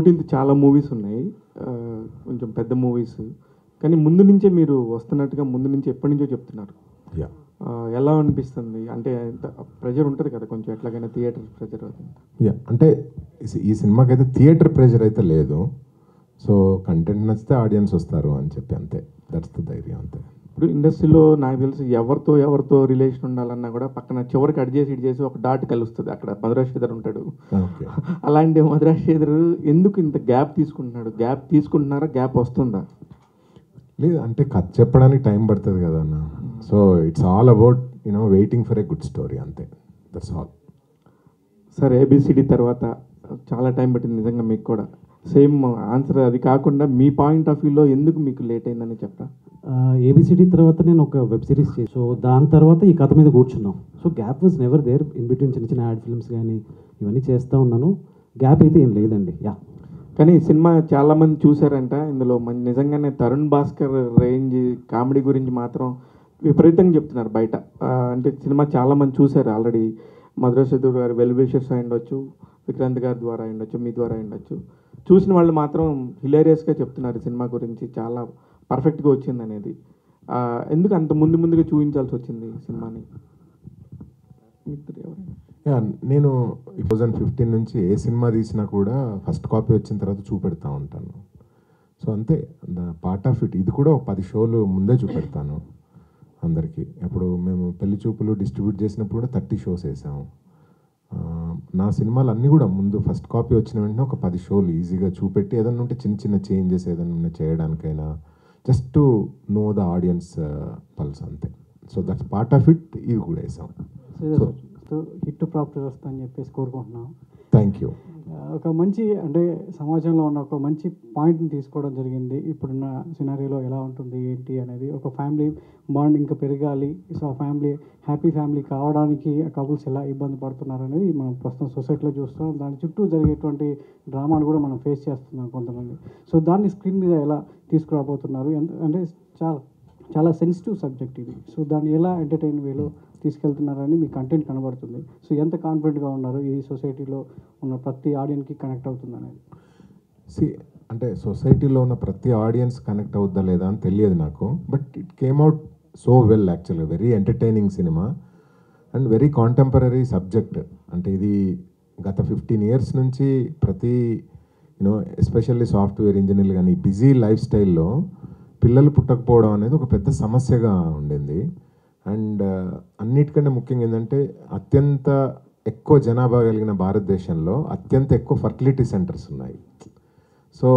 14th చాలా movies ఉన్నాయి. కొంచెం పెద్ద మూవీస్. కానీ ముందు నుంచే మీరు వస్తున్నట్టుగా ముందు నుంచి ఎప్పటి నుంచో చెప్తున్నారు. యా ఎలా అనిపిస్తుంది? అంటే ప్రెషర్ ఉంటుంది కదా కొంచెం ఎట్లాగైనా థియేటర్ ప్రెషర్ అది. యా అంటే ఈ సినిమాకి అయితే థియేటర్ ప్రెషర్ అయితే లేదు. సో కంటెంట్ నచ్చితే ఆడియన్స్ వస్తారు అని చెప్పి అంతే. దట్స్ ద ధైర్యం అంతే. ఇప్పుడు ఇండస్ట్రీలో నాకు తెలిసి ఎవరితో రిలేషన్ ఉండాలన్నా కూడా పక్కన చివరికి అడ్ చేసి ఇటు చేసి ఒక డాట్ కలుస్తుంది. అక్కడ మధురాశ్రీధర్ ఉంటాడు. ఓకే. అలాంటి మధురాశ్రీధర్ ఎందుకు ఇంత గ్యాప్ తీసుకుంటున్నాడు? గ్యాప్ తీసుకుంటున్నారా? గ్యాప్ వస్తుందా? లేదు అంటే కథ చెప్పడానికి టైం పడుతుంది కదా అన్న. So it's all about waiting for a good story అంతే. That's all. సార్ ఏబిసిడి తర్వాత చాలా టైం పట్టింది నిజంగా మీకు కూడా. సేమ్ ఆన్సర్ అది కాకుండా మీ పాయింట్ ఆఫ్ వ్యూలో ఎందుకు మీకు లేట్ అయిందని చెప్పరా? ఏబిసిడి తర్వాత నేను ఒక వెబ్ సిరీస్ చేసి, సో దాని తర్వాత ఈ కథ మీద కూర్చున్నాం. So gap was never there. In between చిన్న చిన్న యాడ్ ఫిల్మ్స్ కానీ ఇవన్నీ చేస్తూ ఉన్నాను. గ్యాప్ అయితే ఏం లేదండి. యా కానీ సినిమా చాలామంది చూసారంట. ఇందులో నిజంగానే తరుణ్ భాస్కర్ రేంజ్ కామెడీ గురించి మాత్రం విపరీతంగా చెప్తున్నారు బయట. అంటే సినిమా చాలామంది చూశారు ఆల్రెడీ. మధురాశ్రీధర్ గారు వెల్ విషర్స్ అయి ఉండొచ్చు, విక్రాంత్ గారి ద్వారా అయి ఉండొచ్చు, మీ ద్వారా అయి ఉండొచ్చు. చూసిన వాళ్ళు మాత్రం హిలేరియస్గా చెప్తున్నారు సినిమా గురించి, చాలా పర్ఫెక్ట్గా వచ్చింది అనేది. ఎందుకు అంత ముందుగా చూపించాల్సి వచ్చింది సినిమాని? యా నేను 2015 నుంచి ఏ సినిమా తీసినా కూడా ఫస్ట్ కాపీ వచ్చిన తర్వాత చూపెడతా ఉంటాను. సో అంతే, పార్ట్ ఆఫ్ ఇట్. ఇది కూడా ఒక 10 షోలు ముందే చూపెడతాను అందరికీ. ఇప్పుడు మేము పెళ్లి చూపులు డిస్ట్రిబ్యూట్ చేసినప్పుడు కూడా 30 షోస్ వేసాము. నా సినిమాలు అన్నీ కూడా ముందు ఫస్ట్ కాపీ వచ్చిన వెంటనే ఒక 10 షోలు ఈజీగా చూపెట్టి ఏదైనా ఉంటే చిన్న చిన్న చేంజెస్ ఏదైనా చేయడానికైనా just to know the audience pulse అంతే. So that's part of it. ఇవి కూడా వేసాం. సో హిట్ ప్రాప్తి వస్తుందని చెప్పేసి కోరుకుంటున్నాం. Thank you. ఒక మంచి అంటే సమాజంలో ఉన్న ఒక మంచి పాయింట్ని తీసుకోవడం జరిగింది. ఇప్పుడున్న సినారీలో ఎలా ఉంటుంది ఏంటి అనేది, ఒక ఫ్యామిలీ బాండ్ ఇంకా పెరగాలి. సో ఆ ఫ్యామిలీ హ్యాపీ ఫ్యామిలీ కావడానికి ఆ కపుల్స్ ఎలా ఇబ్బంది పడుతున్నారు అనేది మనం ప్రస్తుతం సొసైటీలో చూస్తున్నాం. దాని చుట్టూ జరిగేటువంటి డ్రామాను కూడా మనం ఫేస్ చేస్తున్నాం కొంతమంది. సో దాన్ని స్క్రీన్ మీద ఎలా తీసుకురాబోతున్నారు అంటే చాలా సెన్సిటివ్ సబ్జెక్ట్ ఇది. సో దాన్ని ఎలా ఎంటర్టైన్ వేలో తీసుకెళ్తున్నారని మీ కంటెంట్ కనబడుతుంది. సో ఎంత కాన్ఫిడెంట్గా ఉన్నారు ఇది సొసైటీలో ఉన్న ప్రతి ఆడియన్స్కి కనెక్ట్ అవుతుంది అనేది? అంటే సొసైటీలో ఉన్న ప్రతి ఆడియన్స్ కనెక్ట్ అవుద్దా లేదా అని తెలియదు నాకు. But it came out so well యాక్చువల్గా. Very entertaining cinema and very contemporary subject. అంటే ఇది గత 15 years నుంచి ప్రతి ఎస్పెషల్లీ సాఫ్ట్వేర్ ఇంజనీర్లు కానీ బిజీ లైఫ్ స్టైల్లో పిల్లలు పుట్టకపోవడం అనేది ఒక పెద్ద సమస్యగా ఉండింది. అండ్ అన్నిటికంటే ముఖ్యంగా ఏంటంటే అత్యంత ఎక్కువ జనాభా కలిగిన భారతదేశంలో అత్యంత ఎక్కువ ఫర్టిలిటీ సెంటర్స్ ఉన్నాయి. సో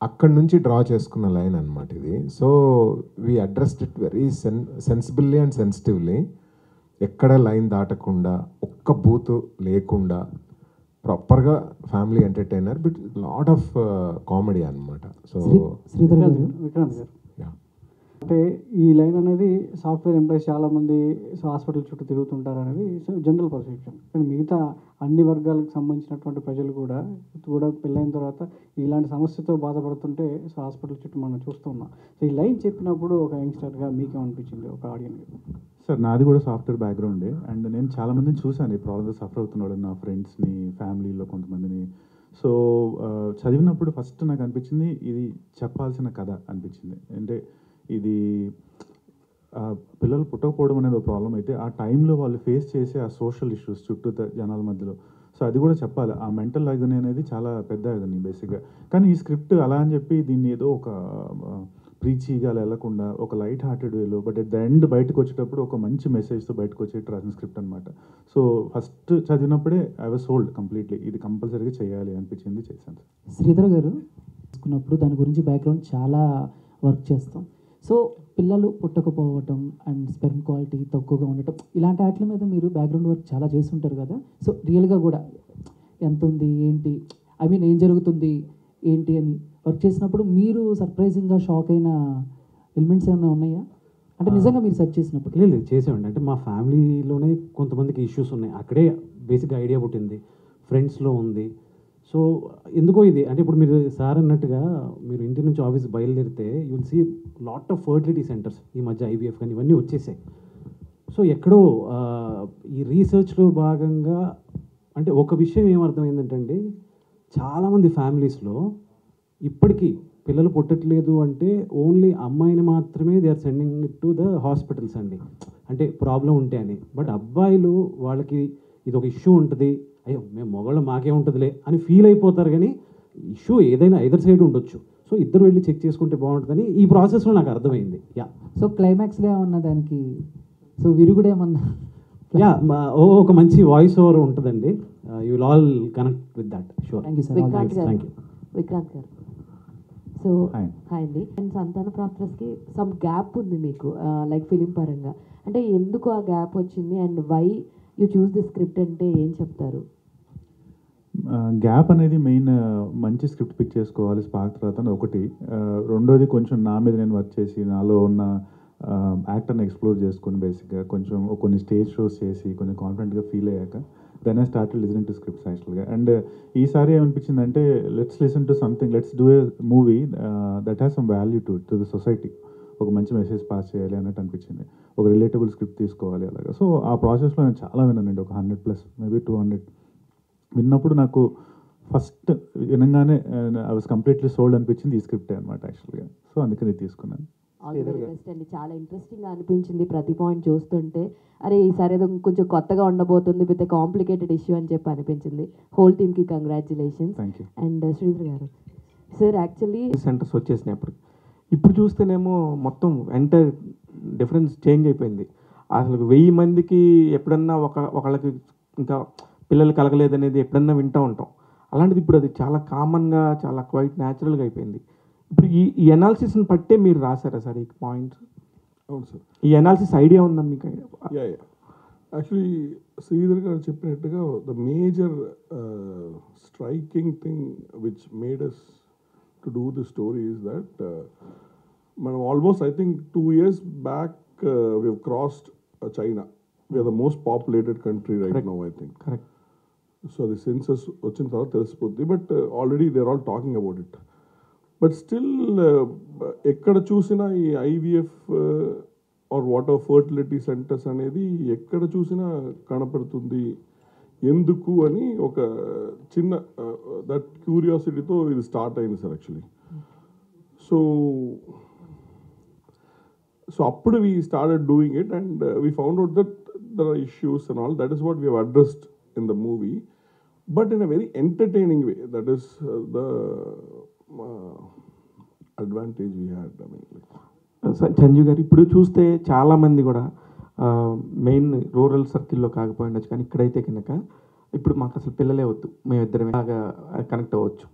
అక్కడి నుంచి డ్రా చేసుకున్న లైన్ అనమాట ఇది. So we addressed it very sensibly and sensitively. ఎక్కడ లైన్ దాటకుండా, ఒక్క బూత్ లేకుండా ప్రాపర్గా family entertainer but lot of comedy అనమాట. సో విక్రాంత్ గారు అంటే ఈ లైన్ అనేది సాఫ్ట్వేర్ ఎంప్లాయీస్ చాలామంది హాస్పిటల్ చుట్టూ తిరుగుతుంటారు అనేది సో జనరల్ పర్సెప్షన్. కానీ మిగతా అన్ని వర్గాలకు సంబంధించినటువంటి ప్రజలు కూడా పెళ్ళైన తర్వాత ఇలాంటి సమస్యతో బాధపడుతుంటే సో హాస్పిటల్ చుట్టూ మనం చూస్తున్నాం. సో ఈ లైన్ చెప్పినప్పుడు ఒక యంగ్స్టర్గా మీకేమనిపించింది, ఒక ఆడియన్స్? సార్ నాది కూడా సాఫ్ట్వేర్ బ్యాక్గ్రౌండే. అండ్ నేను చాలామందిని చూశాను ఈ ప్రాబ్లమ్తో సఫర్ అవుతున్నాడు, నా ఫ్రెండ్స్ని, ఫ్యామిలీలో కొంతమందిని. సో చదివినప్పుడు ఫస్ట్ నాకు అనిపించింది ఇది చెప్పాల్సిన కథ అనిపించింది. అంటే ఇది పిల్లలు పుట్టకపోవడం అనేది ఒక ప్రాబ్లం అయితే ఆ టైంలో వాళ్ళు ఫేస్ చేసే ఆ సోషల్ ఇష్యూస్ చుట్టూ జనాల మధ్యలో, సో అది కూడా చెప్పాలి. ఆ మెంటల్ అగని అనేది చాలా పెద్ద అగని బేసిక్గా. కానీ ఈ స్క్రిప్ట్ అలా అని చెప్పి దీన్ని ఏదో ఒక ప్రీచీగా వెళ్లకుండా ఒక లైట్ హార్టెడ్ వేలో బట్ అట్ ద ఎండ్ బయటకు వచ్చేటప్పుడు ఒక మంచి మెసేజ్తో బయటకు వచ్చేట్టు రాసిన స్క్రిప్ట్ అనమాట. సో ఫస్ట్ చదివినప్పుడే ఐ వాజ్ సోల్డ్ కంప్లీట్లీ. ఇది కంపల్సరీగా చేయాలి అనిపించింది, చేశాను. శ్రీధర్ గారు తీసుకున్నప్పుడు దాని గురించి బ్యాక్గ్రౌండ్ చాలా వర్క్ చేస్తాం. సో పిల్లలు పుట్టకపోవటం అండ్ స్పెర్మ్ క్వాలిటీ తక్కువగా ఉండటం ఇలాంటి వాటి మీద మీరు బ్యాక్గ్రౌండ్ వర్క్ చాలా చేసి ఉంటారు కదా. సో రియల్గా కూడా ఎంత ఉంది ఏంటి, ఐ మీన్ ఏం జరుగుతుంది ఏంటి అని వర్క్ చేసినప్పుడు మీరు సర్ప్రైజింగ్గా షాక్ అయిన ఎలిమెంట్స్ ఏమైనా ఉన్నాయా? అంటే నిజంగా మీరు సెర్చ్ చేసినప్పుడు? లేదు చేసేవండి. అంటే మా ఫ్యామిలీలోనే కొంతమందికి ఇష్యూస్ ఉన్నాయి. అక్కడే బేసిక్గా ఐడియా పుట్టింది, ఫ్రెండ్స్లో ఉంది. సో ఎందుకో ఇది అంటే ఇప్పుడు మీరు సార్ అన్నట్టుగా మీరు ఇంటి నుంచి ఆఫీస్ బయలుదేరితే you will see lot of fertility centres. ఈ మధ్య IVF కానీ ఇవన్నీ వచ్చేసాయి. సో ఎక్కడో ఈ రీసెర్చ్లో భాగంగా అంటే ఒక విషయం ఏమర్థమైందంటే చాలామంది ఫ్యామిలీస్లో ఇప్పటికీ పిల్లలు పుట్టట్లేదు అంటే ఓన్లీ అమ్మాయిని మాత్రమే they are sending it to the hospitals అండి, అంటే ప్రాబ్లం ఉంటే అని. బట్ అబ్బాయిలు వాళ్ళకి ఇది ఒక ఇష్యూ ఉంటుంది, అయ్యో మేము మగవాళ్ళు మాకే ఉంటుందిలే అని ఫీల్ అయిపోతారు, కానీ ఇష్యూ ఏదైనా ఎదర్ సైడ్ ఉండొచ్చు. సో ఇద్దరు వెళ్ళి చెక్ చేసుకుంటే బాగుంటుందని ఈ ప్రాసెస్లో నాకు అర్థమైంది. యా సో క్లైమాక్స్లో ఏమన్నా దానికి సో విరుగుడు ఏమన్నా యా ఒక మంచి వాయిస్ ఓవర్ ఉంటుందండి. You will all connect with that. Sure. Thank you sir. Vikrant గారు, థ్యాంక్ యూ. విక్రాంత్ గారు, సో Hi. హాయ్ అండి. అండ్ సంతాన ప్రాప్తికి సమ్ గ్యాప్ ఉంది మీకు, లైక్ ఫిలిం పరంగా, అంటే ఎందుకు ఆ గ్యాప్ వచ్చింది and why you choose the script అంటే ఏం చెప్తారు? గ్యాప్ అనేది మెయిన్, మంచి స్క్రిప్ట్ పిక్ చేసుకోవాలి స్పార్క్ తర్వాత అని ఒకటి. రెండోది కొంచెం నా మీద నేను వర్క్ చేసి నాలో ఉన్న యాక్టర్ని ఎక్స్ప్లోర్ చేసుకొని బేసిక్గా కొంచెం కొన్ని స్టేజ్ షోస్ చేసి కొంచెం కాన్ఫిడెంట్గా ఫీల్ అయ్యాక then I started listening to scripts యాక్చువల్గా. అండ్ ఈసారి ఏమనిపించిందంటే let's listen to something, let's do a movie that has some value to the society. ఒక మంచి మెసేజ్ పాస్ చేయాలి అన్నట్టు అనిపించింది. ఒక రిలేటబుల్ స్క్రిప్ట్ తీసుకోవాలి అలాగా. సో ఆ ప్రాసెస్లో నేను చాలా విన్నానండి, ఒక 100+, మేబీ 200 విన్నప్పుడు నాకు ఫస్ట్ వినగానే ఐ వాస్ కంప్లీట్లీ సోల్డ్ అనిపించింది ఈ స్క్రిప్టే అనమాట యాక్చువల్గా. సో అందుకని తీసుకున్నాను. ఆల్ ది వెరీ బెస్ట్ అండి. చాలా ఇంట్రెస్టింగ్గా అనిపించింది ప్రతి పాయింట్ చూస్తుంటే. అరే ఈసారి ఏదో కొంచెం కొత్తగా ఉండబోతుంది విత్ ఏ కాంప్లికేటెడ్ ఇష్యూ అని చెప్పి అనిపించింది. హోల్ టీమ్కి congratulations. Thank you. And Sridhar గారు, సార్ యాక్చువల్లీ సెంటర్స్ వచ్చేసినాయి అప్పుడు. ఇప్పుడు చూస్తేనేమో మొత్తం ఎంటైర్ డిఫరెన్స్ చేంజ్ అయిపోయింది. అసలు 1000 మందికి ఎప్పుడన్నా ఒకళ్ళకి ఇంకా పిల్లలు కలగలేదనేది ఎప్పుడన్నా వింటూ ఉంటాం. అలాంటిది ఇప్పుడు అది చాలా కామన్గా, చాలా క్వైట్ న్యాచురల్గా అయిపోయింది. ఇప్పుడు ఈ అనాలిసిస్ని పట్టే మీరు రాశారా సార్ ఈ పాయింట్స్? అవును సార్. ఈ అనాలిసిస్ ఐడియా ఉందా మీకు? యా యాక్చువల్లీ శ్రీధర్ గారు చెప్పినట్టుగా the major striking thing which made us to do the story is that మనం almost I think 2 years back we have crossed China. We are the most populated country right now I think. Correct. So అది census వచ్చిన తర్వాత తెలిసిపోద్ది. But already they are all talking about it. But still ఎక్కడ చూసినా ఈ IVF or other fertility centres అనేది ఎక్కడ చూసినా కనపడుతుంది. ఎందుకు అని ఒక చిన్న దట్ క్యూరియాసిటీతో ఇది స్టార్ట్ అయింది సార్ యాక్చువల్లీ. సో అప్పుడు we started doing it and we found out that there are issues and all. That is what we have addressed in the movie, but in a very entertaining way. That is the advantage we had. I mean, Sanjeev garu, ఇప్పుడు చూస్తే చాలామంది కూడా main rural సర్కిల్లో కాకపోయి ఉండొచ్చు, కానీ ఇక్కడైతే కనుక ఇప్పుడు మాకు అసలు పిల్లలే వద్దు, మేమిద్దరం బాగా కనెక్ట్ అవ్వచ్చు.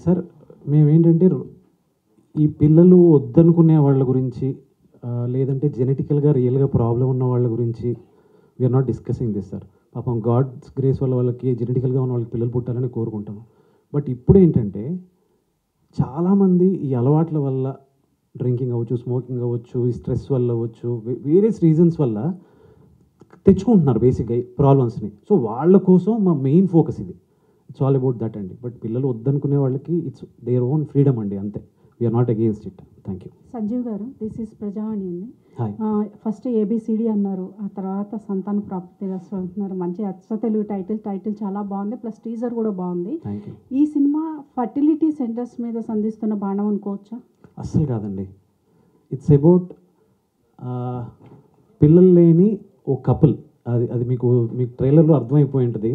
సార్ మేమేంటంటే ఈ పిల్లలు వద్దనుకునే వాళ్ళ గురించి, లేదంటే జెనెటికల్గా రియల్గా ప్రాబ్లం ఉన్న వాళ్ళ గురించి we are not discussing this sir. పాపం గాడ్స్ గ్రేస్ వల్ల వాళ్ళకి జెనెటికల్గా ఉన్న వాళ్ళకి పిల్లలు పుట్టాలని కోరుకుంటాము. బట్ ఇప్పుడు ఏంటంటే చాలామంది ఈ అలవాట్ల వల్ల, డ్రింకింగ్ అవ్వచ్చు, స్మోకింగ్ అవ్వచ్చు, ఈ స్ట్రెస్ వల్ల అవ్వచ్చు, వేరియస్ రీజన్స్ వల్ల తెచ్చుకుంటున్నారు బేసిక్గా ప్రాబ్లమ్స్ని. సో వాళ్ళ కోసం మా మెయిన్ ఫోకస్ ఇది. ఇట్స్ ఆల్ అబౌట్ దట్ అండి. బట్ పిల్లలు వద్దనుకునే వాళ్ళకి ఇట్స్ దేర్ ఓన్ ఫ్రీడమ్ అండి, అంతే. We are not against it. Thank you. Sanjeev garu, this is ప్రజావాణి అండి. హాయ్. ఫస్ట్ ఏబిసిడి అన్నారు, ఆ తర్వాత సంతాన ప్రాప్తి రసం అంటున్నారు. మంచి అచ్చ తెలుగు టైటిల్ చాలా బాగుంది, ప్లస్ టీజర్ కూడా బాగుంది. Thank you. ఈ సినిమా ఫర్టిలిటీ సెంటర్స్ మీద సంధిస్తున్న బాణం అనుకోవచ్చా? అస్సలు కాదండి. ఇట్స్ అబౌట్ పిల్లలు లేని ఓ కపుల్. అది మీకు ట్రైలర్లో అర్థమైపోయి ఉంటుంది.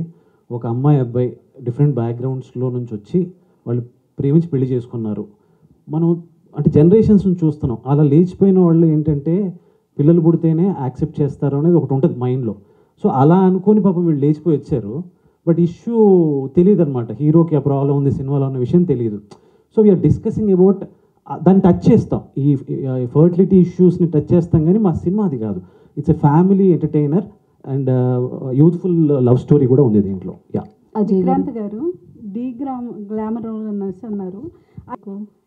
ఒక అమ్మాయి అబ్బాయి డిఫరెంట్ బ్యాక్గ్రౌండ్స్లో నుంచి వచ్చి వాళ్ళు ప్రేమించి పెళ్లి చేసుకున్నారు. మనం అంటే జనరేషన్స్ నుంచి చూస్తున్నాం. అలా లేచిపోయిన వాళ్ళు ఏంటంటే పిల్లలు పుడితేనే యాక్సెప్ట్ చేస్తారు అనేది ఒకటి ఉంటుంది మైండ్లో. సో అలా అనుకొని పాపం వీళ్ళు లేచిపోయి వచ్చారు. బట్ ఇష్యూ తెలియదు అనమాట, హీరోకి ఆ ప్రాబ్లం ఉంది సినిమాలో అన్న విషయం తెలియదు. సో వీఆర్ డిస్కసింగ్ అబౌట్ దాన్ని టచ్ చేస్తాం, ఈ ఫర్టిలిటీ ఇష్యూస్ని టచ్ చేస్తాం, కానీ మా సినిమా అది కాదు. It's a family entertainer and youthful love story కూడా ఉంది దీంట్లో. యా. విక్రాంత్ గారు, గ్లామర్ రోల్ అన్నారు,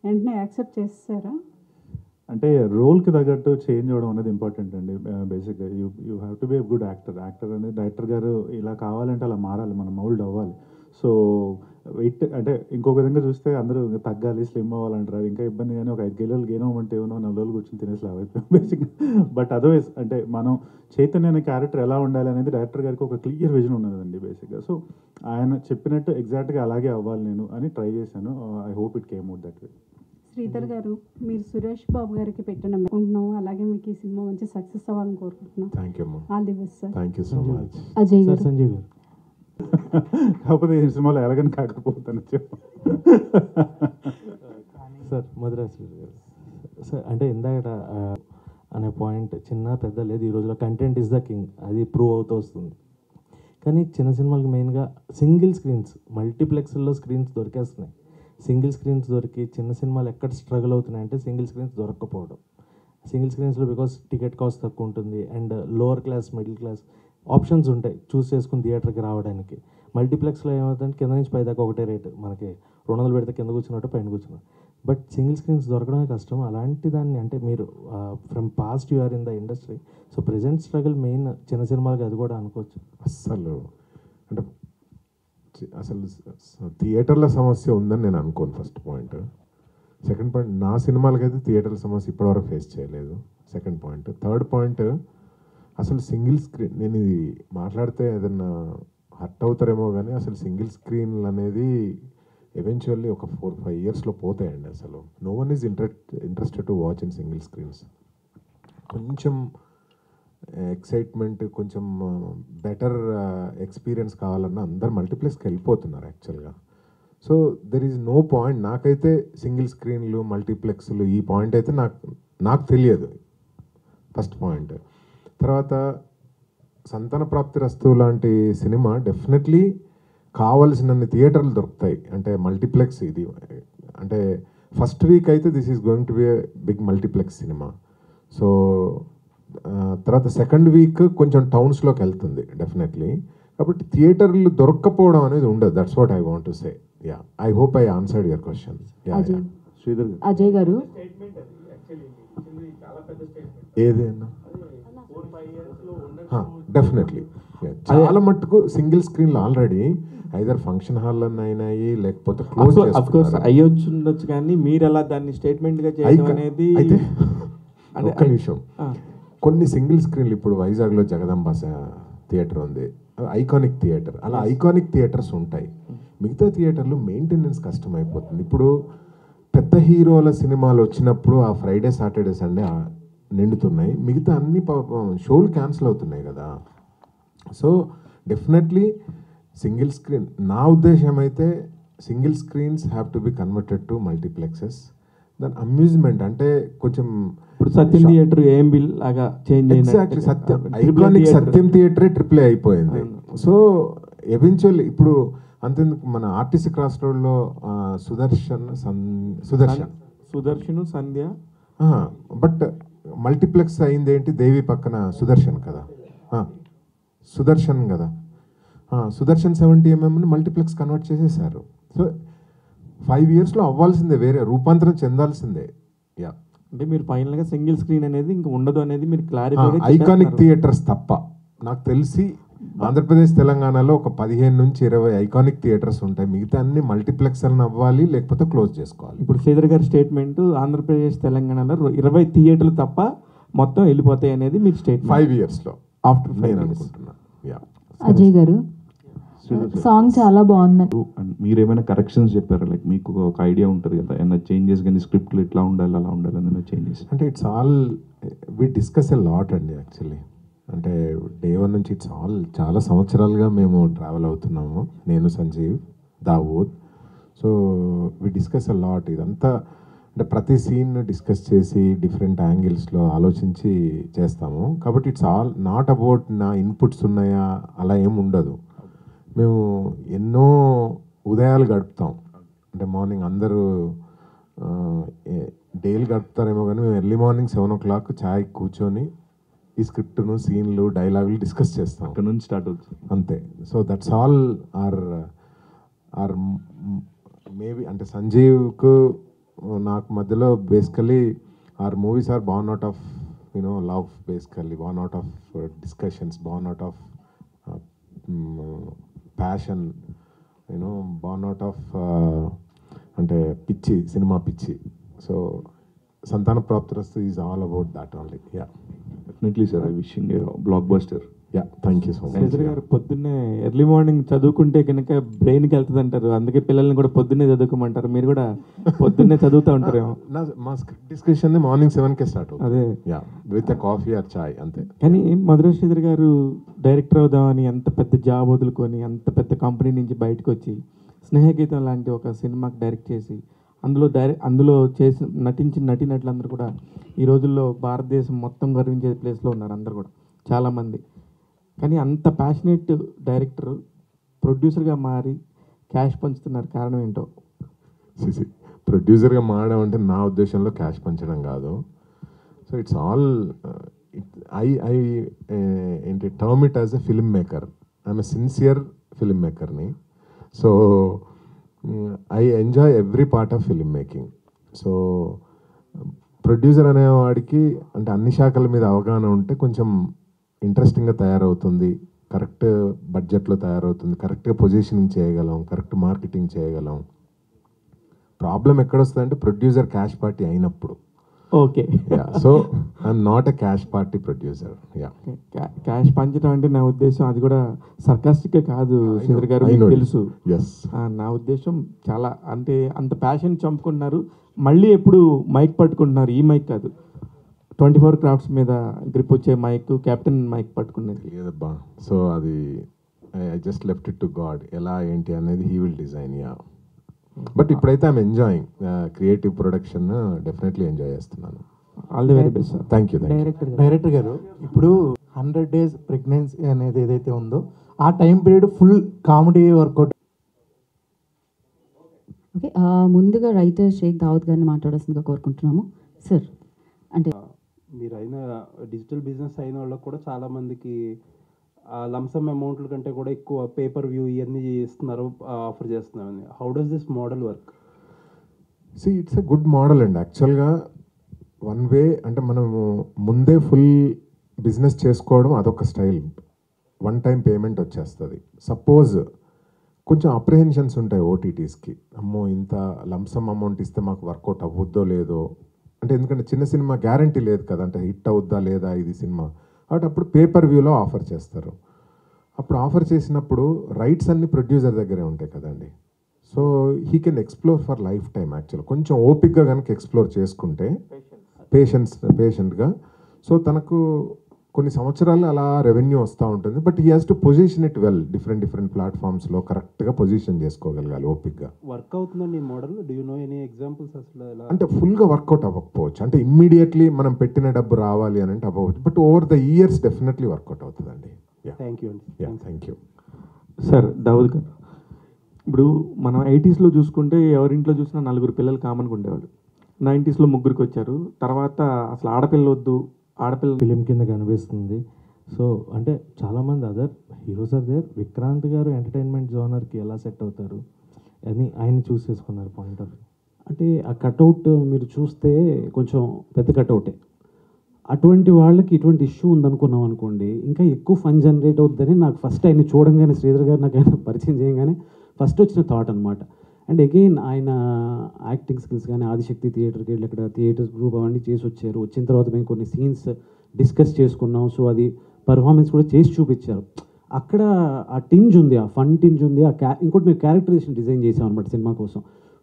వెంటనే యాక్సెప్ట్ చేస్తారా? అంటే రోల్కి తగ్గట్టు చేంజ్ అవ్వడం అనేది ఇంపార్టెంట్ అండి. బేసిక్గా you have to be a good actor. Actor అనేది డైరెక్టర్ గారు ఇలా కావాలంటే అలా మారాలి, మనం మౌల్డ్ అవ్వాలి. సో వెయిట్ అంటే ఇంకొక విధంగా చూస్తే అందరూ ఇంకా తగ్గాలి, స్లిమ్ అవ్వాలంటారు. ఇంకా ఇబ్బంది, కానీ ఒక 5 కిలోలు గెయిన్ అవ్వమంటే ఏమో 4 రోజులు కూర్చొని తినేసి లావ్ అయిపోయాం బేసిక్గా. బట్ అదర్వైజ్ అంటే మనం చైతన్య అనే క్యారెక్టర్ ఎలా ఉండాలి అనేది డైరెక్టర్ గారికి ఒక క్లియర్ విజన్ ఉన్నదండి బేసిక్గా. సో ఆయన చెప్పినట్టు ఎగ్జాక్ట్గా అలాగే అవ్వాలి నేను అని ట్రై చేశాను. I hope it came out that way. Sridhar గారు, మీరు సురేష్ బాబు గారికి పెట్టిన అనుకుంటున్నాం, అలాగే మీకు ఈ సినిమా మంచి సక్సెస్ అవ్వాలని కోరుకుంటున్నాం. థ్యాంక్ యూ అమ్మా. All the best sir. Thank you so much. Ajay sir గారు. సంజీవ్ గారు. కాకపోతే ఈ సినిమాలో ఎలాగని కాకపోతాను చెప్పు. సార్ మధురాజ్ గారు. సార్ అంటే ఇందాక అనే పాయింట్ చిన్న పెద్ద లేదు, ఈ రోజులో కంటెంట్ ఇస్ ద కింగ్, అది ప్రూవ్ అవుతూ వస్తుంది. కానీ చిన్న సినిమాలకు మెయిన్గా సింగిల్ స్క్రీన్స్, మల్టీప్లెక్స్లో స్క్రీన్స్ దొరికేస్తున్నాయి. సింగిల్ స్క్రీన్స్ దొరికి చిన్న సినిమాలు ఎక్కడ స్ట్రగుల్ అవుతున్నాయంటే సింగిల్ స్క్రీన్స్ దొరక్కపోవడం. సింగిల్ స్క్రీన్స్లో బికాస్ టికెట్ కాస్ట్ తక్కువ ఉంటుంది and lower class, middle class options ఉంటాయి చూస్ చేసుకుని థియేటర్కి రావడానికి. మల్టీప్లెక్స్లో ఏమవుతుందంటే కింద నుంచి పై దాకా ఒకటే రేటు, మనకి 200 పెడితే కింద కూర్చున్నట్టు పైన కూర్చున్నాడు. బట్ సింగిల్ స్క్రీన్స్ దొరకడమే కష్టం. అలాంటి దాన్ని అంటే మీరు from past you are in the industry, so present struggle main చిన్న సినిమాలకి అది కూడా అనుకోవచ్చు. అస్సలు అంటే అసలు థియేటర్ల సమస్య ఉందని నేను అనుకోను, ఫస్ట్ పాయింట్. సెకండ్ పాయింట్, నా సినిమాలకైతే థియేటర్ల సమస్య ఇప్పటివరకు ఫేస్ చేయలేదు, సెకండ్ పాయింట్. థర్డ్ పాయింట్, అసలు సింగిల్ స్క్రీన్, నేను ఇది మాట్లాడితే ఏదన్నా హర్ట్ అవుతారేమో కానీ అసలు సింగిల్ స్క్రీన్లు అనేది ఎవెన్చువల్లీ ఒక 4-5 ఇయర్స్లో పోతాయండి. అసలు no one is interested to watch in single screens. కొంచెం ఎక్సైట్మెంట్, కొంచెం బెటర్ ఎక్స్పీరియన్స్ కావాలన్నా అందరు మల్టీప్లెక్స్కి వెళ్ళిపోతున్నారు యాక్చువల్గా. So there is no point. నాకైతే సింగిల్ స్క్రీన్లు, మల్టీప్లెక్స్లు ఈ పాయింట్ అయితే నాకు తెలియదు, ఫస్ట్ పాయింట్. తర్వాత సంతాన ప్రాప్తి రస్తువు లాంటి సినిమా డెఫినెట్లీ కావలసినన్ని థియేటర్లు దొరుకుతాయి. అంటే మల్టీప్లెక్స్ ఇది అంటే ఫస్ట్ వీక్ అయితే this is going to be a big multiplex cinema. So తర్వాత సెకండ్ వీక్ కొంచెం టౌన్స్లోకి వెళ్తుంది డెఫినెట్లీ. కాబట్టి థియేటర్లు దొరక్కపోవడం అనేది ఉండదు. That's what I want to say. Yeah, I hope I answered your question. Sridhar garu. Ajay గారు, ఏదైనా డెఫినెట్లీ చాలా మట్టుకు సింగిల్ స్క్రీన్లు ఆల్రెడీ ఐదర్ ఫంక్షన్ హాల్ అయినాయి, లేకపోతే క్లోజ్ అఫ్కోర్స్ అయ్యొచ్చు ఉండొచ్చు, కానీ మీరు అలా దాన్ని స్టేట్మెంట్గా చేయడం అనేది అయితే ఒక్క నిమిషం. కొన్ని సింగిల్ స్క్రీన్లు ఇప్పుడు వైజాగ్లో జగదాంబ థియేటర్ ఉంది, ఐకానిక్ థియేటర్. అలా ఐకానిక్ థియేటర్స్ ఉంటాయి. మిగతా థియేటర్లు మెయింటెనెన్స్ కష్టమైపోతుంది. ఇప్పుడు పెద్ద హీరోల సినిమాలు వచ్చినప్పుడు ఆ ఫ్రైడే, సాటర్డే, సండే నిండుతున్నాయి, మిగతా అన్ని షోలు క్యాన్సిల్ అవుతున్నాయి కదా. సో డెఫినెట్లీ సింగిల్ స్క్రీన్, నా ఉద్దేశం అయితే single screens have to be converted to multiplexes. దాని అమ్యూజ్మెంట్ అంటే కొంచెం ఇప్పుడు సత్యం థియేటర్ ఏఎంబి లాగా చేంజ్ ఎగ్జాక్ట్లీ సత్యం, ఐకానిక్ సత్యం థియేటరే AAA అయిపోయింది. సో ఎవెన్చువల్లీ ఇప్పుడు అంతేందుకు మన ఆర్టీసీ క్రాస్ రోడ్లో సుదర్శన్ సంధ్య, బట్ మల్టీప్లెక్స్ అయింది ఏంటి, దేవి పక్కన సుదర్శన్ కదా, సుదర్శన్ కదా, సుదర్శన్ 70mm మల్టీప్లెక్స్ కన్వర్ట్ చేసేసారు. సో 5 yearsలో అవ్వాల్సిందే, వేరే రూపాంతరం చెందాల్సిందే. యా, అంటే మీరు ఫైనల్గా సింగిల్ స్క్రీన్ అనేది ఇంకా ఉండదు అనేది మీరు క్లారిఫై. ఐకానిక్ థియేటర్స్ తప్ప నాకు తెలిసి ఆంధ్రప్రదేశ్, తెలంగాణలో ఒక 15 నుంచి 20 ఐకానిక్ థియేటర్స్ ఉంటాయి. మిగతా అన్ని మల్టీప్లెక్స్ అని అవ్వాలి, లేకపోతే క్లోజ్ చేసుకోవాలి. ఇప్పుడు శ్రీధర్ గారి స్టేట్మెంట్ ఆంధ్రప్రదేశ్, తెలంగాణలో 20 థియేటర్లు తప్ప మొత్తం వెళ్ళిపోతాయి అనేది మీరు స్టేట్మెంట్ 5 yearsలో ఆఫ్టర్ నేను అనుకుంటున్నాను. యా, అజయ్ గారు, సాంగ్ చాలా బాగుంది. మీరేమైనా కరెక్షన్స్ చెప్పారా? లైక్ మీకు ఒక ఐడియా ఉంటుంది కదా, ఏమైనా చేంజెస్ కానీ స్క్రిప్ట్లో ఇట్లా ఉండాలి అలా ఉండాలి అని చేంజెస్? అంటే it's all we discuss a lot అండి యాక్చువల్లీ. అంటే డే 1 నుంచి ఇట్స్ ఆల్ చాలా సంవత్సరాలుగా మేము ట్రావెల్ అవుతున్నాము, నేను, Sanjeev, Dawood. So we discuss a lot. ఇదంతా అంటే ప్రతి సీన్ డిస్కస్ చేసి డిఫరెంట్ యాంగిల్స్లో ఆలోచించి చేస్తాము. కాబట్టి ఇట్స్ ఆల్ నాట్ అబౌట్ నా ఇన్పుట్స్ ఉన్నాయా అలా ఏం ఉండదు. మేము ఎన్నో ఉదయాలు గడుపుతాం. అంటే మార్నింగ్ అందరూ డైలీ గడుపుతారేమో కానీ మేము ఎర్లీ మార్నింగ్ 7 o'clock ఛాయ్ కూర్చొని ఈ స్క్రిప్ట్ను, సీన్లు, డైలాగులు డిస్కస్ చేస్తాం. అక్కడ నుంచి స్టార్ట్ అవుతుంది అంతే. So that's all are maybe అంటే సంజీవ్కు నాకు మధ్యలో basically are movies are born out of love, basically born out of discussions, born out of passion. You know born out of అంటే పిచ్చి, సినిమా పిచ్చి. So Santhana Prapthirasthu is all about that only. Yeah, definitely sir. I wishing blockbuster. Yeah, thank you so much. Sridhar garu పొద్దున్నే early morning చదువుకుంటే కనుక బ్రెయిన్కి వెళ్తుంది అంటారు, అందుకే పిల్లల్ని కూడా పొద్దున్నే చదువుకోమంటారు. మీరు కూడా పొద్దున్నే చదువుతూ ఉంటారేమో. మా స్క్రిప్ట్ డిస్కషన్ మార్నింగ్ 7కే స్టార్ట్ అవుతుంది. అదే, yeah, with a coffee or chai అంతే. కానీ మధుర శ్రీధర్ గారు డైరెక్టర్ అవుదామని అంత పెద్ద జాబ్ వదులుకొని అంత పెద్ద కంపెనీ నుంచి బయటకు వచ్చి స్నేహగీతం లాంటి ఒక సినిమాకి డైరెక్ట్ చేసి అందులో చేసి నటించిన నటీనటులందరూ కూడా ఈ రోజుల్లో భారతదేశం మొత్తం గర్వించే ప్లేస్లో ఉన్నారు అందరు కూడా చాలామంది. కానీ అంత ప్యాషనేట్ డైరెక్టర్ ప్రొడ్యూసర్గా మారి క్యాష్ పంచుతున్నారు, కారణం ఏంటో? ప్రొడ్యూసర్గా మారడం అంటే నా ఉద్దేశంలో క్యాష్ పంచడం కాదు. సో ఇట్స్ ఆల్ ఐ ఏంటి term it as a film maker. I'm a sincere film మేకర్ని. So I enjoy every part of film making. So producer అనేవాడికి అంటే అన్ని శాఖల మీద అవగాహన ఉంటే కొంచెం ఇంట్రెస్టింగ్గా తయారవుతుంది, కరెక్ట్ బడ్జెట్లో తయారవుతుంది, కరెక్ట్గా పొజిషనింగ్ చేయగలం, కరెక్ట్ మార్కెటింగ్ చేయగలం. ప్రాబ్లం ఎక్కడొస్తుంది అంటే ప్రొడ్యూసర్ క్యాష్ పార్టీ అయినప్పుడు. Okay, so I'm not a cash party producer. Yeah, cash పంచడం అంటే నా ఉద్దేశం అది కూడా సర్కాస్టిక్గా కాదు శ్రీధర్ గారు, మీకు తెలుసు. నా ఉద్దేశం చాలా అంటే అంత ప్యాషన్ చంపుకుంటున్నారు. మళ్ళీ ఎప్పుడు మైక్ పట్టుకుంటున్నారు, ఈ మైక్ కాదు, 24 క్రాఫ్ట్స్ మీద గ్రిప్ వచ్చే మైక్, కెప్టెన్ మైక్ పట్టుకునేది లేదబ్బా. సో అది I just left it to God, ఎలా ఏంటి అనేది he will design. Yeah, but ఇప్పుడైతే I'm enjoying creative production, definitely enjoy చేస్తున్నాను. All the very best sir. Thank you. Director garu, ఇప్పుడు 100 days ప్రెగ్నెన్సీ అనేది ఏదైతే ఉందో ఆ time period full comedy work out. Okay, ముందుగా రైటర్ షేక్ దావుద్ గారిని మాట్లాడాల్సిందిగా కోరుకుంటున్నాము సార్. అంటే మీరు అయిన డిజిటల్ బిజినెస్ అయిన వాళ్ళకి కూడా చాలామందికి లంసమ్ అమౌంట్ల కంటే కూడా ఎక్కువ పేపర్ వ్యూ ఇవన్నీ చేస్తున్నారు, ఆఫర్ చేస్తున్నారని. How does this model work? It's a good model అండి. యాక్చువల్గా వన్ వే అంటే మనము ముందే ఫుల్ బిజినెస్ చేసుకోవడం అదొక స్టైల్, వన్ టైం పేమెంట్ వచ్చేస్తుంది. సపోజ్ కొంచెం అప్రిహెన్షన్స్ ఉంటాయి ఓటీటీస్కి, అమ్మో ఇంత లంసమ్ అమౌంట్ ఇస్తే మాకు వర్కౌట్ అవ్వద్దో లేదో అంటే, ఎందుకంటే చిన్న సినిమా గ్యారంటీ లేదు కదా, అంటే హిట్ అవుద్దా లేదా ఇది సినిమా. కాబట్టి అప్పుడు పేపర్ వ్యూలో ఆఫర్ చేస్తారు. అప్పుడు ఆఫర్ చేసినప్పుడు రైట్స్ అన్ని ప్రొడ్యూసర్ దగ్గరే ఉంటాయి కదండి. So he can explore for life time. Actual కొంచెం ఓపిక్గా కనుక ఎక్స్ప్లోర్ చేసుకుంటే పేషెంట్గా, సో తనకు కొన్ని సంవత్సరాలు అలా రెవెన్యూ వస్తూ ఉంటుంది. But he has to position it well, different ప్లాట్ఫామ్స్లో కరెక్ట్గా పొజిషన్ చేసుకోగలగాలి ఓపిక్గా. వర్క్ అవుతుందండి ఈ model? Do you know any examples? అసలు అంటే ఫుల్గా వర్కౌట్ అవ్వకపోవచ్చు, అంటే ఇమ్మీడియట్లీ మనం పెట్టిన డబ్బు రావాలి అని అంటే అవ్వవచ్చు. But over the years definitely work out అవుతుందండి. థ్యాంక్ యూ అండి. Thank you sir. Dawood garu, ఇప్పుడు మనం 80sలో చూసుకుంటే ఎవరింట్లో చూసినా 4 పిల్లలు కామన్గా ఉండేవాళ్ళు. 90sలో 3కి వచ్చారు. తర్వాత అసలు ఆడపిల్ల వద్దు, ఆడపిల్ల ఫిలిం కింద కనిపిస్తుంది. సో అంటే చాలామంది other heroes are there. Vikrant garu entertainment జోనర్కి ఎలా సెట్ అవుతారు అని ఆయన చూస్ చేసుకున్నారు పాయింట్ ఆఫ్ వ్యూ. అంటే ఆ కట్అవుట్ మీరు చూస్తే కొంచెం పెద్ద కట్అవుటే. అటువంటి వాళ్ళకి ఇటువంటి ఇష్యూ ఉందనుకున్నాం అనుకోండి, ఇంకా ఎక్కువ ఫన్ జనరేట్ అవుతుందని నాకు ఫస్ట్ ఆయన చూడంగానే, శ్రీధర్ గారు నాకు ఆయన పరిచయం చేయగానే ఫస్ట్ వచ్చిన థాట్ అనమాట. అండ్ అగైన్ ఆయన యాక్టింగ్ స్కిల్స్ కానీ ఆదిశక్తి థియేటర్కి వెళ్ళి అక్కడ థియేటర్స్ గ్రూప్ అవన్నీ చేసి వచ్చారు. వచ్చిన తర్వాత మేము కొన్ని సీన్స్ డిస్కస్ చేసుకున్నాం. సో అది పర్ఫార్మెన్స్ కూడా చేసి చూపించారు. అక్కడ ఆ టింజ్ ఉంది, ఆ ఫన్ టింజ్ ఉంది. ఇంకోటి మేము క్యారెక్టరైజేషన్ డిజైన్ చేసాం అనమాట సినిమా కోసం.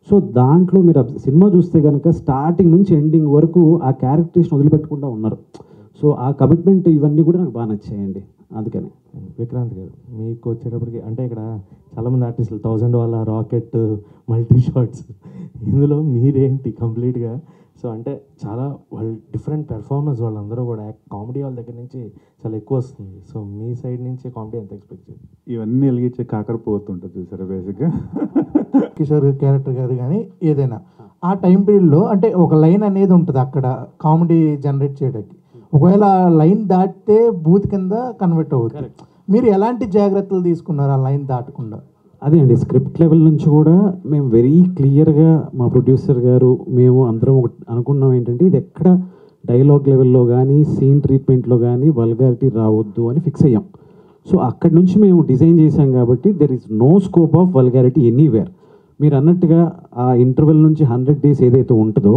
సో దాంట్లో మీరు సినిమా చూస్తే కనుక స్టార్టింగ్ నుంచి ఎండింగ్ వరకు ఆ క్యారెక్టరైజేషన్ వదిలిపెట్టకుండా ఉన్నారు. సో ఆ కమిట్మెంట్ ఇవన్నీ కూడా నాకు బాగా నచ్చాయండి. అందుకని విక్రాంత్ గారు మీకు వచ్చేటప్పటికి అంటే ఇక్కడ చాలామంది ఆర్టిస్టులు 1000 వాళ్ళ రాకెట్ మల్టీ షాట్స్, ఇందులో మీరేంటి కంప్లీట్గా? సో అంటే చాలా వాళ్ళు డిఫరెంట్ పెర్ఫార్మెన్స్, వాళ్ళందరూ కూడా కామెడీ వాళ్ళ దగ్గర నుంచి చాలా ఎక్కువ వస్తుంది. సో మీ సైడ్ నుంచి కామెడీ ఎంత ఎక్స్పెక్ట్ చేయాలి? ఇవన్నీ వెలిగించే కాకరపోతుంటుంది చూసారా బేసిక్గా. కిషోర్ క్యారెక్టర్ గారు కానీ ఏదైనా ఆ టైం పీరియడ్లో అంటే ఒక లైన్ అనేది ఉంటుంది అక్కడ కామెడీ జనరేట్ చేయడానికి. ఒకవేళ లైన్ దాటితే బూత్ కింద కన్వర్ట్ అవుతుంది. మీరు ఎలాంటి జాగ్రత్తలు తీసుకున్నారు ఆ లైన్ దాటకుండా? అదే అండి, స్క్రిప్ట్ లెవెల్ నుంచి కూడా మేము వెరీ క్లియర్గా మా ప్రొడ్యూసర్ గారు మేము అందరం ఒకటి అనుకున్నాం ఏంటంటే, ఇది ఎక్కడ డైలాగ్ లెవెల్లో కానీ సీన్ ట్రీట్మెంట్లో కానీ వల్గారిటీ రావద్దు అని ఫిక్స్ అయ్యాం. సో అక్కడి నుంచి మేము డిజైన్ చేసాం కాబట్టి there is no scope of vulgarity anywhere. మీరు అన్నట్టుగా ఆ ఇంటర్వెల్ నుంచి 100 days ఏదైతే ఉంటుందో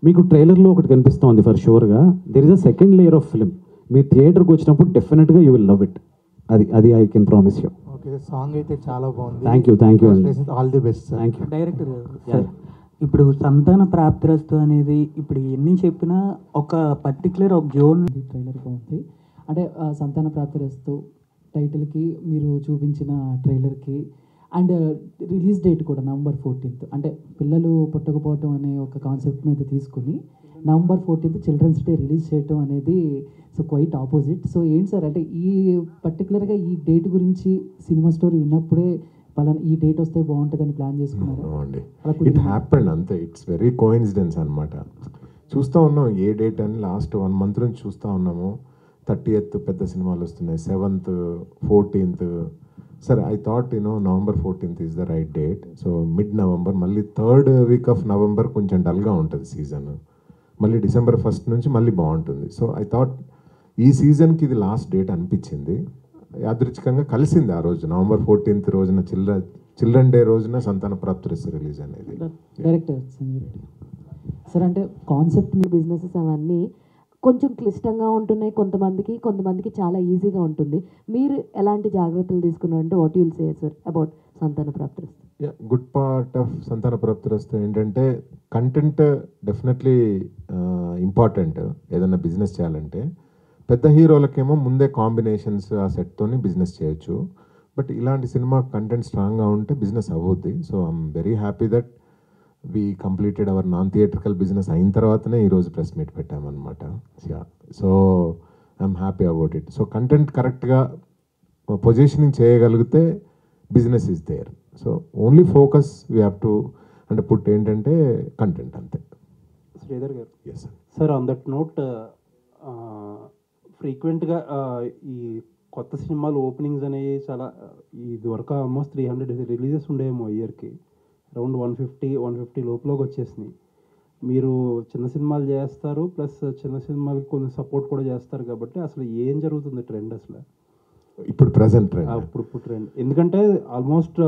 మీకు ట్రైలర్లో ఒకటి కనిపిస్తుంది ఫర్ షూర్గా. There is a second layer of film. మీరు థియేటర్కి వచ్చినప్పుడు డెఫినెట్గా యూ విల్ లవ్ ఇట్. అది I can promise you. Okay, song అయితే చాలా బాగుంది. థ్యాంక్ యూ అండి. All the best. Thank you. Director sir, ఇప్పుడు సంతాన ప్రాప్తిరస్తు అనేది ఇప్పుడు ఎన్ని చెప్పినా ఒక పర్టికులర్ ఒక జోన్ ట్రైలర్ బాగుంది. అంటే సంతాన ప్రాప్తిరస్తు టైటిల్కి మీరు చూపించిన ట్రైలర్కి అండ్ రిలీజ్ డేట్ కూడా November 14th. అంటే పిల్లలు పుట్టకపోవటం అనే ఒక కాన్సెప్ట్ మీద తీసుకుని November 14th children's day release చేయటం అనేది సో క్వైట్ ఆపోజిట్. సో ఏంటి సార్, అంటే ఈ పర్టికులర్గా ఈ డేట్ గురించి సినిమా స్టోరీ విన్నప్పుడే పలానా ఈ డేట్ వస్తే బాగుంటుందని ప్లాన్ చేసుకున్నారు? అండి, ఇట్ హ్యాపెండ్ అంతే. ఇట్స్ వెరీ కోఇన్సిడెన్స్ అనమాట. చూస్తూ ఉన్నాం ఏ డేట్ అని లాస్ట్ 1 month నుంచి చూస్తూ ఉన్నాము. 30th పెద్ద సినిమాలు వస్తున్నాయి, 7th 14th. సరే, I thought November 14th is the right date. So mid-November, మళ్ళీ 3rd week of November కొంచెం డల్గా ఉంటుంది సీజన్. మళ్ళీ December 1st నుంచి మళ్ళీ బాగుంటుంది. సో ఐ థాట్ ఈ సీజన్కి ఇది లాస్ట్ డేట్ అనిపించింది. యాదృచ్ఛికంగా కలిసింది ఆ రోజు November 14th రోజున చిల్డ్రన్ డే రోజున సంతాన ప్రాప్తిరస్తు రిలీజ్ అనేది. డైరెక్టర్ సంజయ్ రెడ్డి సార్, అంటే కాన్సెప్ట్ మీ బిజినెసెస్ అవన్నీ కొంచెం క్లిష్టంగా ఉంటున్నాయి, కొంతమందికి చాలా ఈజీగా ఉంటుంది. మీరు ఎలాంటి జాగ్రత్తలు తీసుకున్నారంటే what you'll say sir about Santhana Prapthirasthu? Good part of Santhana Prapthirasthu ఏంటంటే కంటెంట్ డెఫినెట్లీ ఇంపార్టెంట్ ఏదైనా బిజినెస్ చేయాలంటే. పెద్ద హీరోలకేమో ముందే కాంబినేషన్స్ ఆ సెట్తోని బిజినెస్ చేయొచ్చు. బట్ ఇలాంటి సినిమా కంటెంట్ స్ట్రాంగ్గా ఉంటే బిజినెస్ అవ్వద్ది. So I'm very happy that we completed our non theatrical business అయిన తర్వాతనే ఈరోజు ప్రెస్ మీట్ పెట్టామన్నమాట. So I'm happy about it. So content కరెక్ట్గా పొజిషనింగ్ చేయగలిగితే business is there. So only focus we have to అంటే put ఏంటంటే content అంతే. Sridhar garu. Yes sir. Sir, on that note, ఫ్రీక్వెంట్గా ఈ కొత్త సినిమాలు ఓపెనింగ్స్ అనేవి చాలా ఇది వరకు ఆల్మోస్ట్ 300 రిలీజెస్ ఉండేమో ఇయర్కి. అరౌండ్ 150 లోపలోకి వచ్చేసినాయి. మీరు చిన్న సినిమాలు చేస్తారు, ప్లస్ చిన్న సినిమాలకి కొంచెం సపోర్ట్ కూడా చేస్తారు కాబట్టి అసలు ఏం జరుగుతుంది ట్రెండ్ అసలు ఇప్పుడు ప్రజెంట్ ట్రెండ్? ఇప్పుడు ట్రెండ్ ఎందుకంటే ఆల్మోస్ట్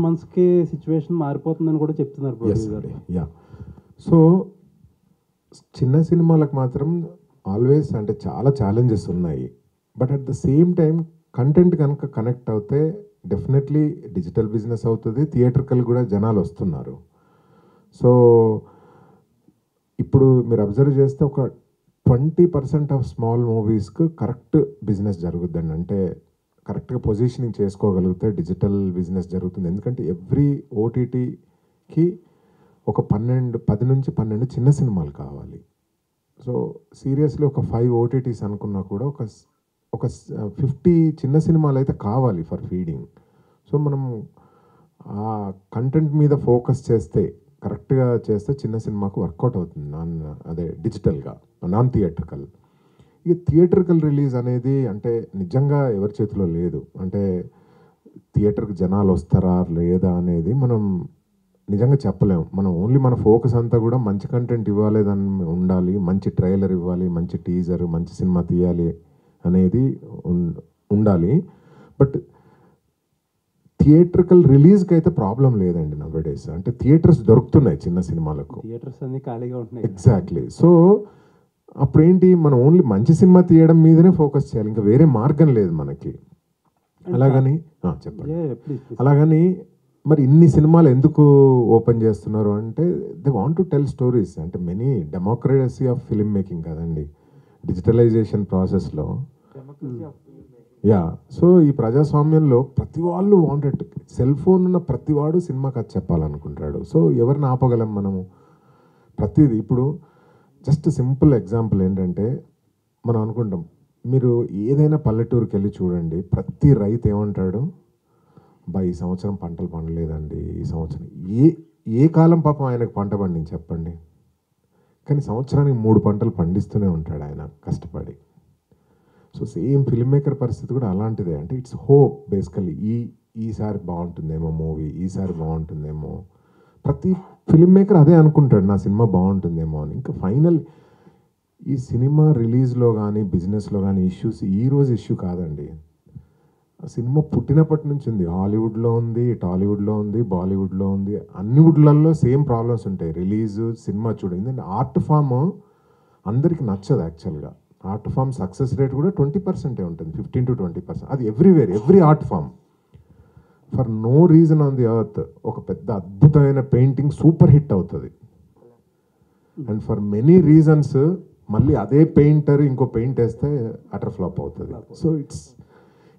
మంత్స్కి సిచ్యువేషన్ మారిపోతుందని కూడా చెప్తున్నారు ప్రొడ్యూసర్. యా, సో చిన్న సినిమాలకు మాత్రం ఆల్వేస్ అంటే చాలా ఛాలెంజెస్ ఉన్నాయి. But at the same time content కనుక కనెక్ట్ అవుతే డెఫినెట్లీ డిజిటల్ బిజినెస్ అవుతుంది, థియేటర్కల్ కూడా జనాలు వస్తున్నారు. సో ఇప్పుడు మీరు అబ్జర్వ్ చేస్తే ఒక 20% ఆఫ్ స్మాల్ మూవీస్కి కరెక్ట్ బిజినెస్ జరుగుద్దండి. అంటే కరెక్ట్గా పొజిషనింగ్ చేసుకోగలిగితే డిజిటల్ బిజినెస్ జరుగుతుంది. ఎందుకంటే ఎవ్రీ ఓటీటీకి ఒక 10 నుంచి 12 చిన్న సినిమాలు కావాలి. సో సీరియస్లీ ఒక 5 ఓటీటీస్ అనుకున్నా కూడా ఒక 50 చిన్న సినిమాలు అయితే కావాలి ఫర్ ఫీడింగ్. సో మనం ఆ కంటెంట్ మీద ఫోకస్ చేస్తే కరెక్ట్గా చేస్తే చిన్న సినిమాకు వర్కౌట్ అవుతుంది. అదే డిజిటల్గా నాన్ థియేట్రికల్. ఇక థియేట్రికల్ రిలీజ్ అనేది అంటే నిజంగా ఎవరి చేతిలో లేదు. అంటే థియేటర్కి జనాలు వస్తారా లేదా అనేది మనం నిజంగా చెప్పలేము. మనం ఓన్లీ మన ఫోకస్ అంతా కూడా మంచి కంటెంట్ ఇవ్వాలి, దాన్ని ఉండాలి, మంచి ట్రైలర్ ఇవ్వాలి, మంచి టీజర్, మంచి సినిమా తీయాలి అనేది ఉండాలి. బట్ థియేట్రికల్ రిలీజ్కి అయితే ప్రాబ్లం లేదండి నవ్వేడేస్. అంటే థియేటర్స్ దొరుకుతున్నాయి చిన్న సినిమాలకు, థియేటర్స్ అన్ని ఖాళీగా ఉంటున్నాయి. ఎగ్జాక్ట్లీ. సో అప్పుడేంటి మనం ఓన్లీ మంచి సినిమా తీయడం మీదనే ఫోకస్ చేయాలి, ఇంకా వేరే మార్గం లేదు మనకి. అలాగని చెప్పండి. అలాగని మరి ఇన్ని సినిమాలు ఎందుకు ఓపెన్ చేస్తున్నారు అంటే they want to tell stories. అంటే many democracy of film making కదండి డిజిటలైజేషన్ ప్రాసెస్లో. యా, సో ఈ ప్రజాస్వామ్యంలో ప్రతి వాళ్ళు వాంటెడ్ సెల్ ఫోన్ ఉన్న ప్రతివాడు సినిమా కథ చెప్పాలనుకుంటాడు. సో ఎవరిని ఆపగలం మనము? ప్రతిదీ ఇప్పుడు జస్ట్ సింపుల్ ఎగ్జాంపుల్ ఏంటంటే మనం అనుకుంటాం, మీరు ఏదైనా పల్లెటూరుకి వెళ్ళి చూడండి, ప్రతి రైతు ఏమంటాడు, ఈ సంవత్సరం పంటలు పండలేదండి, ఈ సంవత్సరం ఏ కాలం పాపం ఆయనకు పంట పండింది చెప్పండి. కానీ సంవత్సరానికి 3 పంటలు పండిస్తూనే ఉంటాడు ఆయన కష్టపడి. సో సేమ్ ఫిల్మ్ మేకర్ పరిస్థితి కూడా అలాంటిదే. అంటే ఇట్స్ హోప్ బేసికలీ. ఈసారి బాగుంటుందేమో మూవీ, ఈసారి బాగుంటుందేమో. ప్రతి ఫిల్మ్ మేకర్ అదే అనుకుంటాడు, నా సినిమా బాగుంటుందేమో అని. ఇంకా ఫైనల్ ఈ సినిమా రిలీజ్లో కానీ బిజినెస్లో కానీ ఇష్యూస్ ఈరోజు ఇష్యూ కాదండి. సినిమా పుట్టినప్పటి నుంచి ఉంది. హాలీవుడ్లో ఉంది, టాలీవుడ్లో ఉంది, బాలీవుడ్లో ఉంది. అన్ని వుడ్లలో సేమ్ ప్రాబ్లమ్స్ ఉంటాయి. రిలీజ్ సినిమా చూడండి, ఆర్ట్ ఫామ్ అందరికి నచ్చదు యాక్చువల్గా. ఆర్ట్ ఫామ్ సక్సెస్ రేట్ కూడా 20% ఉంటుంది, 15 to 20%. అది everywhere, every art form. For no reason on the earth ఒక పెద్ద అద్భుతమైన పెయింటింగ్ సూపర్ హిట్ అవుతుంది. అండ్ ఫర్ మెనీ రీజన్స్ మళ్ళీ అదే పెయింటర్ ఇంకో పెయింట్ వేస్తే అటర్ ఫ్లాప్ అవుతుంది. So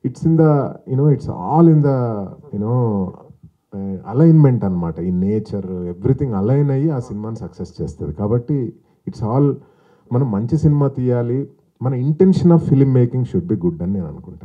it's in the it's all in the alignment అనమాట. ఈ నేచర్ ఎవ్రీథింగ్ అలైన్ అయ్యి ఆ సినిమాని సక్సెస్ చేస్తుంది. కాబట్టి ఇట్స్ ఆల్ మనం మంచి సినిమా తీయాలి, మన intention of film making should be good అని నేను అనుకుంటాను.